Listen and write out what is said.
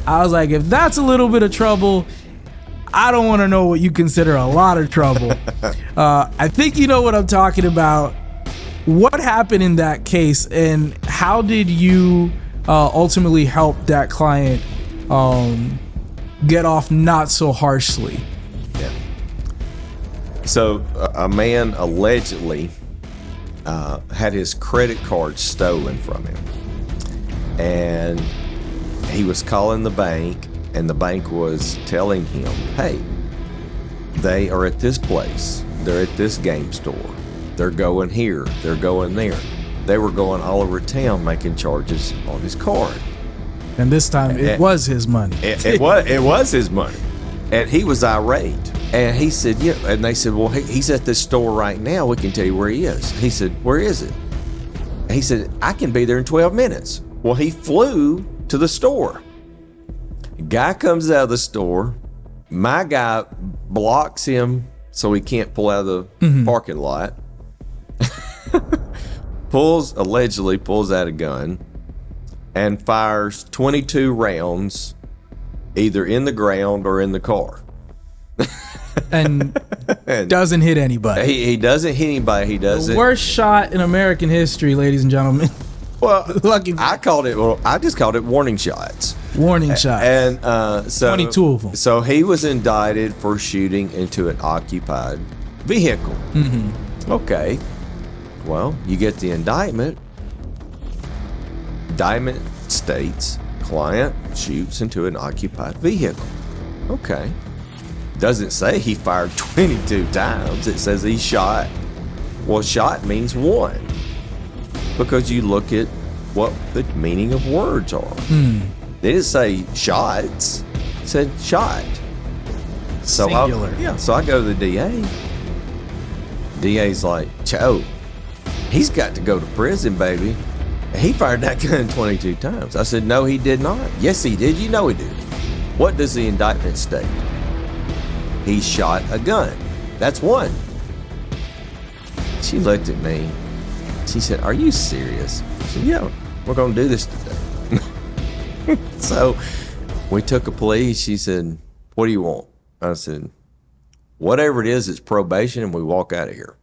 I was like, if that's a little bit of trouble, I don't want to know what you consider a lot of trouble. I think you know what I'm talking about. What happened in that case, and how did you ultimately help that client get off not so harshly? Yeah. So a man allegedly had his credit card stolen from him, and he was calling the bank, and the bank was telling him, hey, they are at this place, they're at this game store, they're going here, they're going there. They were going all over town making charges on his card. And this time it was his money. It was his money. And he was irate. And he said, yeah. And they said, well, he's at this store right now. We can tell you where he is. He said, where is it? He said, I can be there in 12 minutes. Well, he flew to the store. Guy comes out of the store. My guy blocks him so he can't pull out of the parking lot. Allegedly pulls out a gun and fires 22 rounds either in the ground or in the car. And doesn't hit anybody. He doesn't hit anybody. He doesn't. The worst shot in American history, ladies and gentlemen. Well, I just called it warning shots. Warning shots. And so 22 of them. So he was indicted for shooting into an occupied vehicle. Mm-hmm. Okay. Well, you get the indictment. Indictment states client shoots into an occupied vehicle. Okay. Doesn't say he fired 22 times. It says he shot. Well, shot means one. Because you look at what the meaning of words are. They didn't say shots. It said shot. So singular. So I go to the DA. DA's like, Joe, he's got to go to prison, baby. He fired that gun 22 times. I said, no, he did not. Yes, he did. You know he did. What does the indictment state? He shot a gun. That's one. She looked at me. She said, are you serious? I said, yeah, we're going to do this today. So we took a plea. She said, what do you want? I said, whatever it is, it's probation, and we walk out of here.